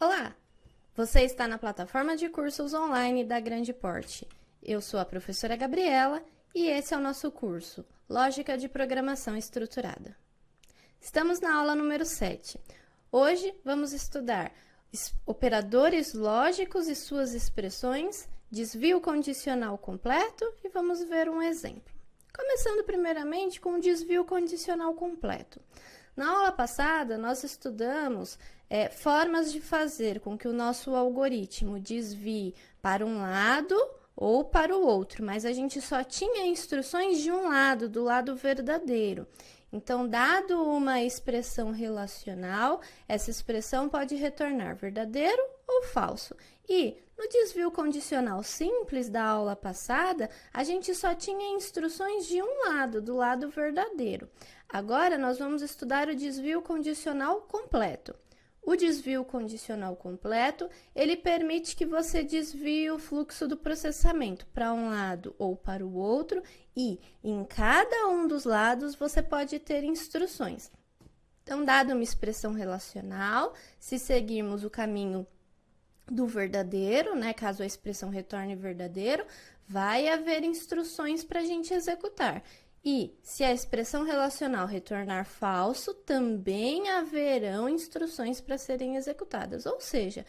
Olá! Você está na plataforma de cursos online da Grande Porte. Eu sou a professora Gabriela e esse é o nosso curso Lógica de Programação Estruturada. Estamos na aula número 7. Hoje vamos estudar operadores lógicos e suas expressões, desvio condicional completo e vamos ver um exemplo. Começando primeiramente com o desvio condicional completo. Na aula passada, nós estudamos formas de fazer com que o nosso algoritmo desvie para um lado ou para o outro, mas a gente só tinha instruções de um lado, do lado verdadeiro. Então, dado uma expressão relacional, essa expressão pode retornar verdadeiro ou falso. E no desvio condicional simples da aula passada, a gente só tinha instruções de um lado, do lado verdadeiro. Agora, nós vamos estudar o desvio condicional completo. O desvio condicional completo, ele permite que você desvie o fluxo do processamento para um lado ou para o outro e em cada um dos lados você pode ter instruções. Então, dada uma expressão relacional, se seguirmos o caminho do verdadeiro, né, caso a expressão retorne verdadeiro, vai haver instruções para a gente executar. E, se a expressão relacional retornar falso, também haverão instruções para serem executadas. Ou seja,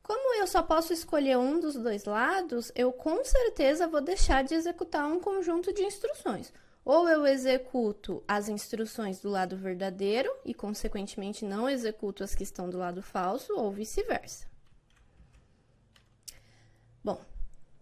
como eu só posso escolher um dos dois lados, eu com certeza vou deixar de executar um conjunto de instruções. Ou eu executo as instruções do lado verdadeiro e, consequentemente, não executo as que estão do lado falso, ou vice-versa. Bom,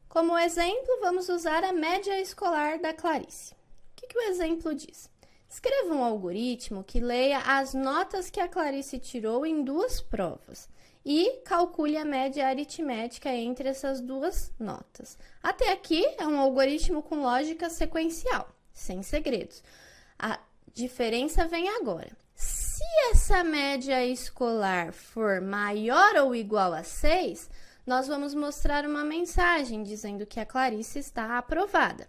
como exemplo, vamos usar a média escolar da Clarice. O que o exemplo diz? Escreva um algoritmo que leia as notas que a Clarice tirou em duas provas e calcule a média aritmética entre essas duas notas. Até aqui é um algoritmo com lógica sequencial, sem segredos. A diferença vem agora. Se essa média escolar for maior ou igual a 6, nós vamos mostrar uma mensagem dizendo que a Clarice está aprovada.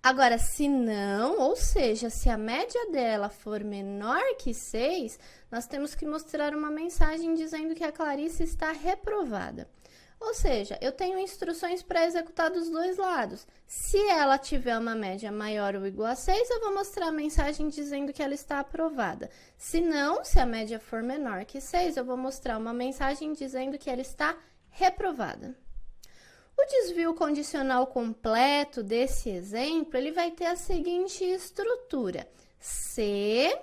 Agora, se não, ou seja, se a média dela for menor que 6, nós temos que mostrar uma mensagem dizendo que a Clarice está reprovada. Ou seja, eu tenho instruções para executar dos dois lados. Se ela tiver uma média maior ou igual a 6, eu vou mostrar a mensagem dizendo que ela está aprovada. Se não, se a média for menor que 6, eu vou mostrar uma mensagem dizendo que ela está reprovada. O desvio condicional completo desse exemplo, ele vai ter a seguinte estrutura. Se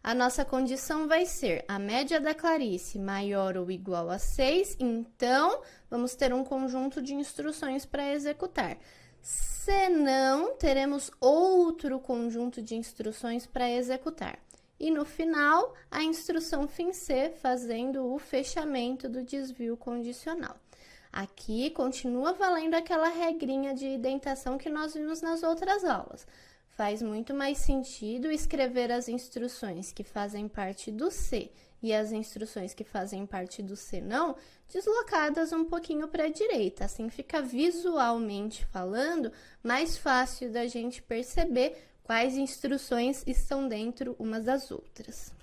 a nossa condição vai ser a média da Clarice maior ou igual a 6, então vamos ter um conjunto de instruções para executar. Se não, teremos outro conjunto de instruções para executar. E no final, a instrução fim C, fazendo o fechamento do desvio condicional. Aqui continua valendo aquela regrinha de indentação que nós vimos nas outras aulas. Faz muito mais sentido escrever as instruções que fazem parte do C e as instruções que fazem parte do C não, deslocadas um pouquinho para a direita. Assim fica visualmente falando mais fácil da gente perceber quais instruções estão dentro umas das outras.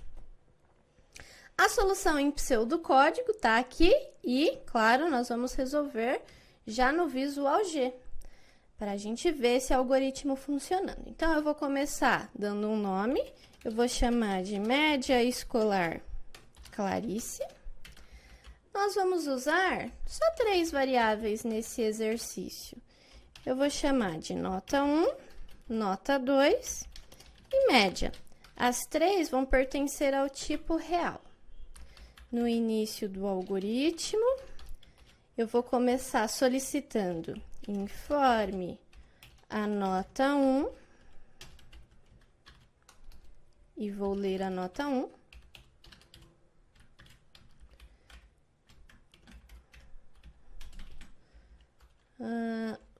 A solução em pseudocódigo está aqui e, claro, nós vamos resolver já no Visual G, para a gente ver esse algoritmo funcionando. Então, eu vou começar dando um nome, eu vou chamar de média escolar Clarice. Nós vamos usar só 3 variáveis nesse exercício. Eu vou chamar de nota 1, nota 2 e média. As 3 vão pertencer ao tipo real. No início do algoritmo, eu vou começar solicitando informe a nota 1 e vou ler a nota 1.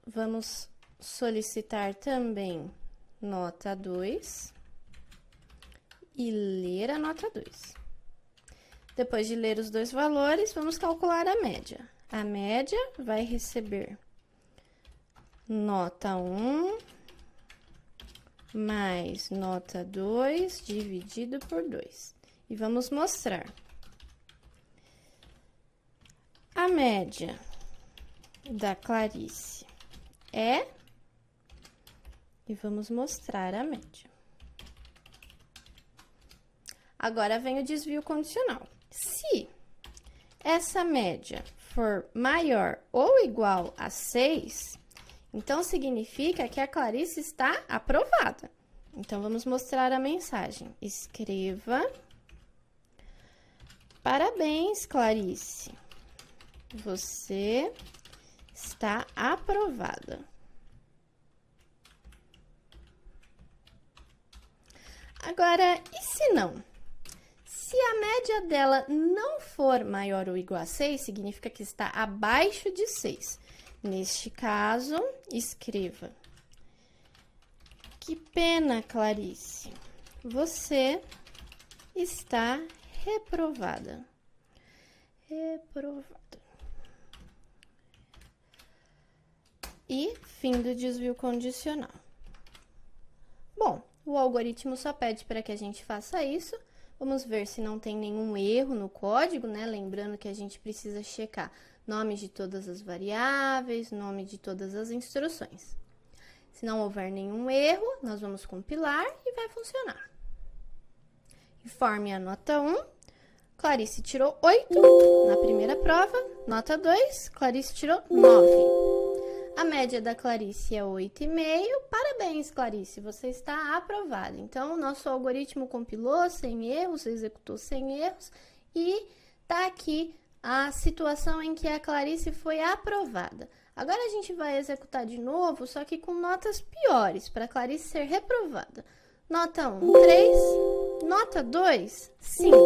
Vamos solicitar também nota 2 e ler a nota 2. Depois de ler os dois valores, vamos calcular a média. A média vai receber nota 1 mais nota 2 dividido por 2. E vamos mostrar. média da Clarice é... E vamos mostrar a média. Agora vem o desvio condicional. Se essa média for maior ou igual a 6, então significa que a Clarice está aprovada. Então, vamos mostrar a mensagem. Escreva: parabéns, Clarice. Você está aprovada. Agora, e se não? Se a média dela não for maior ou igual a 6, significa que está abaixo de 6. Neste caso, escreva: que pena, Clarice. Você está reprovada. Reprovada. E fim do desvio condicional. Bom, o algoritmo só pede para que a gente faça isso. Vamos ver se não tem nenhum erro no código, né? Lembrando que a gente precisa checar nome de todas as variáveis, nome de todas as instruções. Se não houver nenhum erro, nós vamos compilar e vai funcionar. Informe a nota 1. Clarice tirou 8 na primeira prova. Nota 2, Clarice tirou 9. A média da Clarice é 8,5. Parabéns, Clarice, você está aprovada. Então, o nosso algoritmo compilou sem erros, executou sem erros e tá aqui a situação em que a Clarice foi aprovada. Agora, a gente vai executar de novo, só que com notas piores, para a Clarice ser reprovada. Nota 1, 3. Nota 2, 5.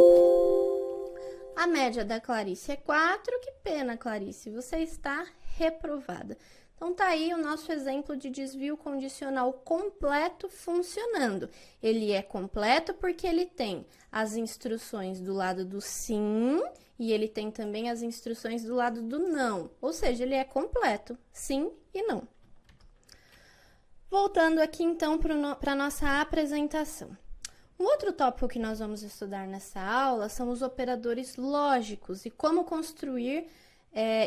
A média da Clarice é 4. Que pena, Clarice, você está reprovada. Então, tá aí o nosso exemplo de desvio condicional completo funcionando. Ele é completo porque ele tem as instruções do lado do sim e ele tem também as instruções do lado do não. Ou seja, ele é completo, sim e não. Voltando aqui, então, para a nossa apresentação. Um outro tópico que nós vamos estudar nessa aula são os operadores lógicos e como construir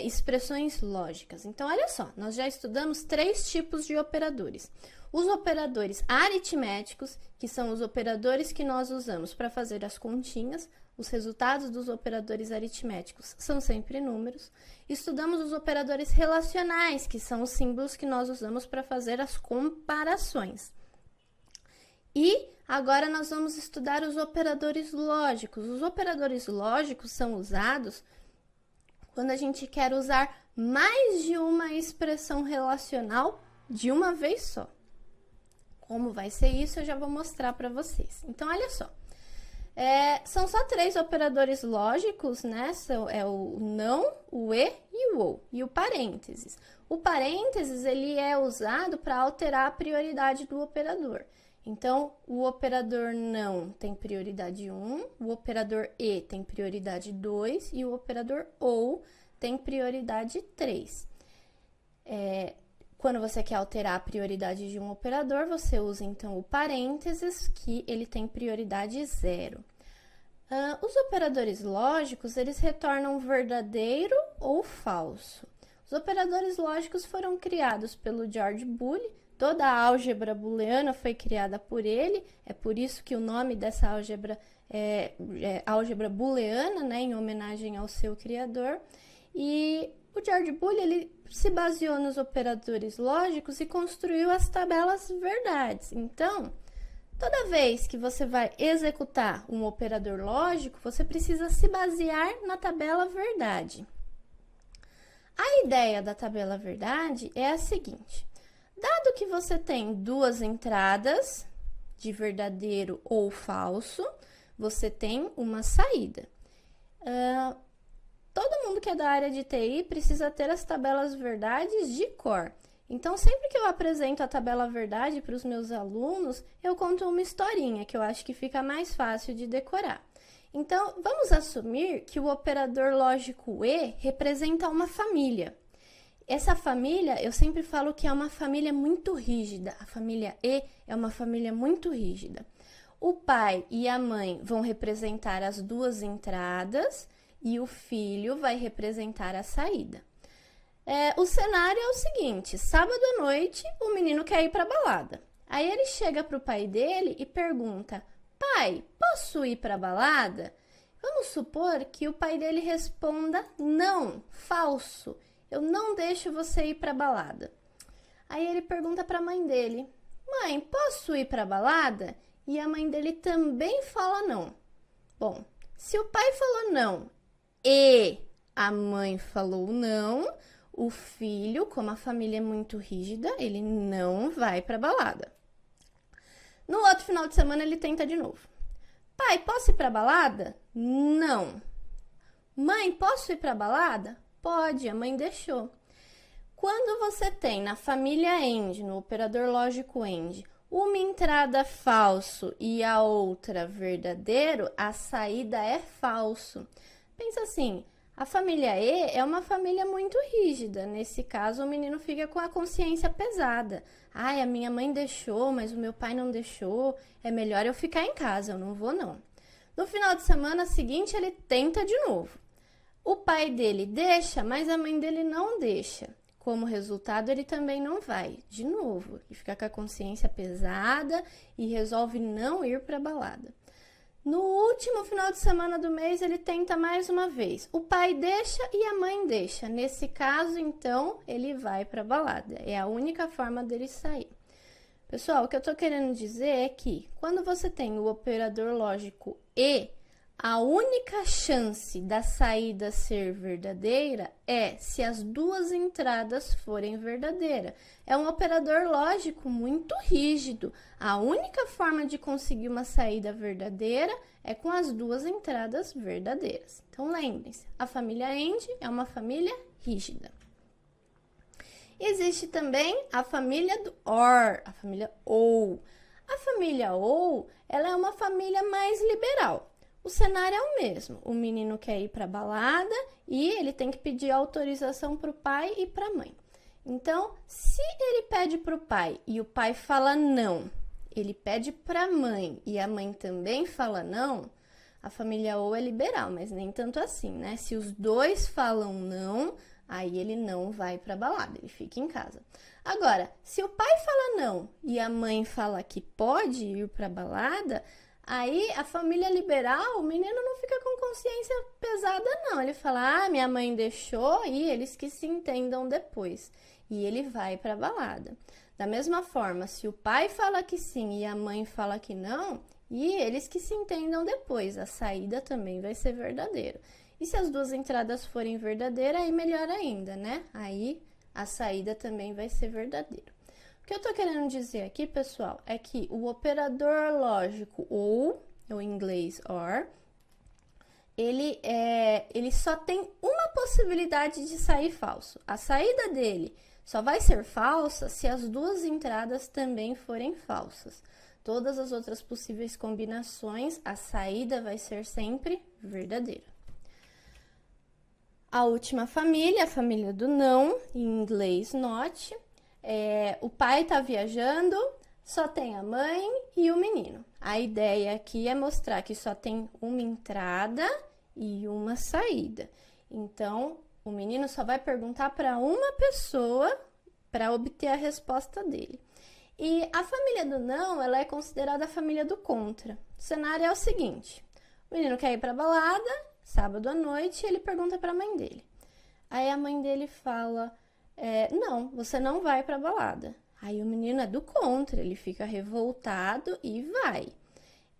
expressões lógicas. Então, olha só, nós já estudamos 3 tipos de operadores. Os operadores aritméticos, que são os operadores que nós usamos para fazer as continhas. Os resultados dos operadores aritméticos são sempre números. Estudamos os operadores relacionais, que são os símbolos que nós usamos para fazer as comparações. E agora nós vamos estudar os operadores lógicos. Os operadores lógicos são usados quando a gente quer usar mais de uma expressão relacional de uma vez só. Como vai ser isso, eu já vou mostrar para vocês. Então, olha só. São só 3 operadores lógicos, né? É o não, o e ou, e o parênteses. O parênteses, ele é usado para alterar a prioridade do operador. Então, o operador não tem prioridade 1, o operador e tem prioridade 2 e o operador ou tem prioridade 3. Quando você quer alterar a prioridade de um operador, você usa, então, o parênteses, que ele tem prioridade 0. Os operadores lógicos, eles retornam verdadeiro ou falso. Os operadores lógicos foram criados pelo George Boole. Toda a álgebra booleana foi criada por ele, é por isso que o nome dessa álgebra é álgebra booleana, né, em homenagem ao seu criador. E o George Boole, ele se baseou nos operadores lógicos e construiu as tabelas verdades. Então, toda vez que você vai executar um operador lógico, você precisa se basear na tabela verdade. A ideia da tabela verdade é a seguinte: dado que você tem 2 entradas, de verdadeiro ou falso, você tem uma saída. Todo mundo que é da área de TI precisa ter as tabelas verdades de cor. Então, sempre que eu apresento a tabela verdade para os meus alunos, eu conto uma historinha, que eu acho que fica mais fácil de decorar. Então, vamos assumir que o operador lógico E representa uma família. Essa família, eu sempre falo que é uma família muito rígida. A família E é uma família muito rígida. O pai e a mãe vão representar as 2 entradas e o filho vai representar a saída. O cenário é o seguinte: sábado à noite, o menino quer ir para a balada. Aí ele chega para o pai dele e pergunta: pai, posso ir para a balada? Vamos supor que o pai dele responda: não, falso, eu não deixo você ir para a balada. Aí ele pergunta para a mãe dele: mãe, posso ir para a balada? E a mãe dele também fala não. Bom, se o pai falou não e a mãe falou não, o filho, como a família é muito rígida, ele não vai para a balada. No outro final de semana, ele tenta de novo. Pai, posso ir para a balada? Não. Mãe, posso ir para a balada? Pode, a mãe deixou. Quando você tem na família AND, no operador lógico AND, uma entrada falso e a outra verdadeiro, a saída é falso. Pensa assim, a família E é uma família muito rígida. Nesse caso, o menino fica com a consciência pesada. Ai, a minha mãe deixou, mas o meu pai não deixou. É melhor eu ficar em casa, eu não vou não. No final de semana seguinte, ele tenta de novo. O pai dele deixa, mas a mãe dele não deixa. Como resultado, ele também não vai. De novo, ele fica com a consciência pesada e resolve não ir para a balada. No último final de semana do mês, ele tenta mais uma vez. O pai deixa e a mãe deixa. Nesse caso, então, ele vai para a balada. É a única forma dele sair. Pessoal, o que eu estou querendo dizer é que quando você tem o operador lógico E, a única chance da saída ser verdadeira é se as duas entradas forem verdadeiras. É um operador lógico muito rígido. A única forma de conseguir uma saída verdadeira é com as duas entradas verdadeiras. Então, lembrem-se, a família AND é uma família rígida. Existe também a família do OR, a família OU. A família OU, ela é uma família mais liberal. O cenário é o mesmo, o menino quer ir para a balada e ele tem que pedir autorização para o pai e para a mãe. Então, se ele pede para o pai e o pai fala não, ele pede para a mãe e a mãe também fala não, a família OU é liberal, mas nem tanto assim, né? Se os dois falam não, aí ele não vai para a balada, ele fica em casa. Agora, se o pai fala não e a mãe fala que pode ir para a balada, aí a família liberal, o menino não fica com consciência pesada não, ele fala, minha mãe deixou e eles que se entendam depois. E ele vai para a balada. Da mesma forma, se o pai fala que sim e a mãe fala que não, e eles que se entendam depois, a saída também vai ser verdadeira. E se as duas entradas forem verdadeiras, aí melhor ainda, né? Aí a saída também vai ser verdadeira. O que eu tô querendo dizer aqui, pessoal, é que o operador lógico ou, em inglês OR, ele só tem uma possibilidade de sair falso. A saída dele só vai ser falsa se as duas entradas também forem falsas. Todas as outras possíveis combinações, a saída vai ser sempre verdadeira. A última família, a família do não, em inglês not. O pai está viajando, só tem a mãe e o menino. A ideia aqui é mostrar que só tem uma entrada e uma saída. Então, o menino só vai perguntar para uma pessoa para obter a resposta dele. E a família do não, ela é considerada a família do contra. O cenário é o seguinte: o menino quer ir para a balada, sábado à noite, e ele pergunta para a mãe dele. Aí a mãe dele fala, não, você não vai para a balada. Aí o menino é do contra, ele fica revoltado e vai.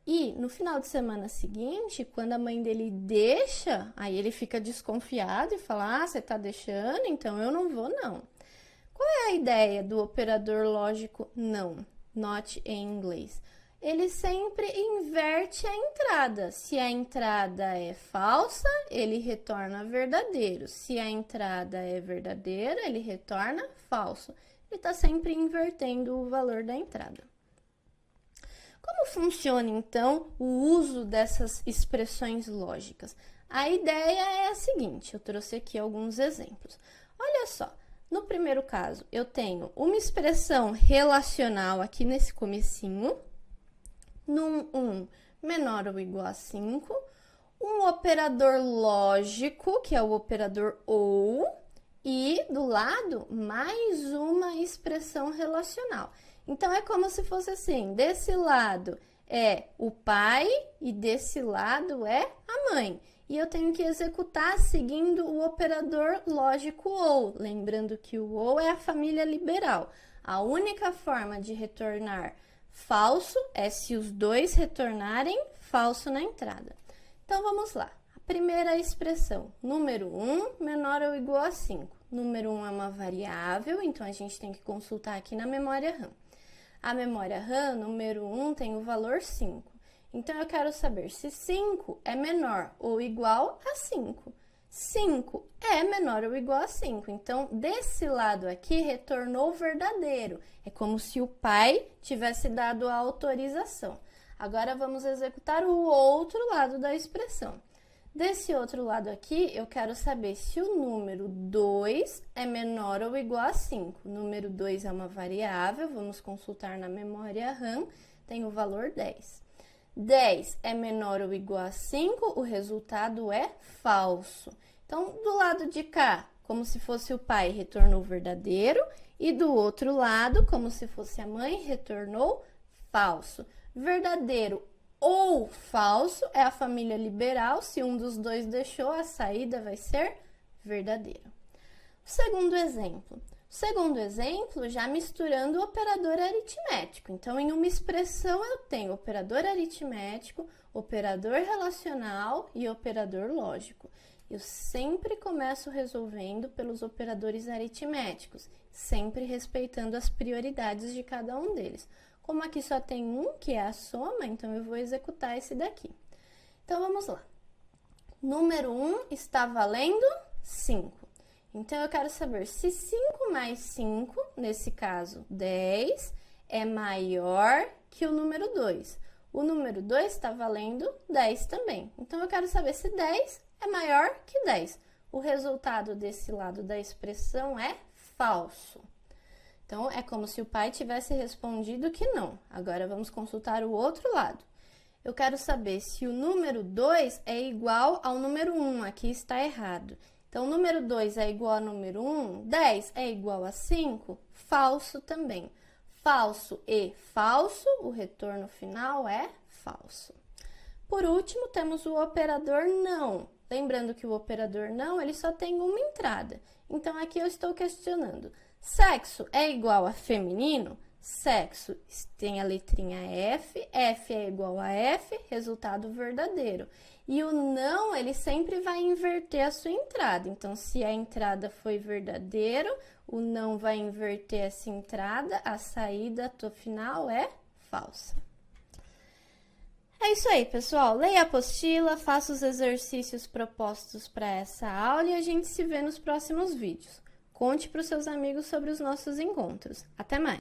E no final de semana seguinte, quando a mãe dele deixa, aí ele fica desconfiado e fala, você tá deixando, então eu não vou não. Qual é a ideia do operador lógico não, not em inglês? Ele sempre inverte a entrada. Se a entrada é falsa, ele retorna verdadeiro. Se a entrada é verdadeira, ele retorna falso. Ele está sempre invertendo o valor da entrada. Como funciona, então, o uso dessas expressões lógicas? A ideia é a seguinte, eu trouxe aqui alguns exemplos. Olha só, no primeiro caso, eu tenho uma expressão relacional aqui nesse comecinho, num 1 menor ou igual a 5, um operador lógico, que é o operador OU, e do lado, mais uma expressão relacional. Então, é como se fosse assim, desse lado é o pai e desse lado é a mãe. E eu tenho que executar seguindo o operador lógico OU, lembrando que o OU é a família liberal. A única forma de retornar falso é se os dois retornarem falso na entrada. Então, vamos lá. A primeira expressão, número 1 menor ou igual a 5. Número 1 é uma variável, então a gente tem que consultar aqui na memória RAM. A memória RAM, número 1, tem o valor 5. Então, eu quero saber se 5 é menor ou igual a 5. 5 é menor ou igual a 5. Então, desse lado aqui, retornou verdadeiro. É como se o pai tivesse dado a autorização. Agora, vamos executar o outro lado da expressão. Desse outro lado aqui, eu quero saber se o número 2 é menor ou igual a 5. O número 2 é uma variável, vamos consultar na memória RAM, tem o valor 10. 10 é menor ou igual a 5, o resultado é falso. Então, do lado de cá, como se fosse o pai, retornou verdadeiro, e do outro lado, como se fosse a mãe, retornou falso. Verdadeiro ou falso é a família liberal, se um dos dois deixou, a saída vai ser verdadeira. Segundo exemplo. Segundo exemplo, já misturando o operador aritmético. Então, em uma expressão, eu tenho operador aritmético, operador relacional e operador lógico. Eu sempre começo resolvendo pelos operadores aritméticos, sempre respeitando as prioridades de cada um deles. Como aqui só tem um, que é a soma, então eu vou executar esse daqui. Então, vamos lá. Número 1 está valendo 5. Então, eu quero saber se 5 mais 5, nesse caso 10, é maior que o número 2. O número 2 está valendo 10 também. Então, eu quero saber se 10 é maior que 10. O resultado desse lado da expressão é falso. Então, é como se o pai tivesse respondido que não. Agora, vamos consultar o outro lado. Eu quero saber se o número 2 é igual ao número 1. Aqui está errado. Então, o número 2 é igual ao número 1, 10 é igual a 5, falso também. Falso e falso, o retorno final é falso. Por último, temos o operador não. Lembrando que o operador não, ele só tem uma entrada. Então, aqui eu estou questionando. Sexo é igual a feminino? Sexo tem a letrinha F, F é igual a F, resultado verdadeiro. E o não, ele sempre vai inverter a sua entrada. Então, se a entrada foi verdadeiro, o não vai inverter essa entrada, a saída final é falsa. É isso aí, pessoal. Leia a apostila, faça os exercícios propostos para essa aula e a gente se vê nos próximos vídeos. Conte para os seus amigos sobre os nossos encontros. Até mais!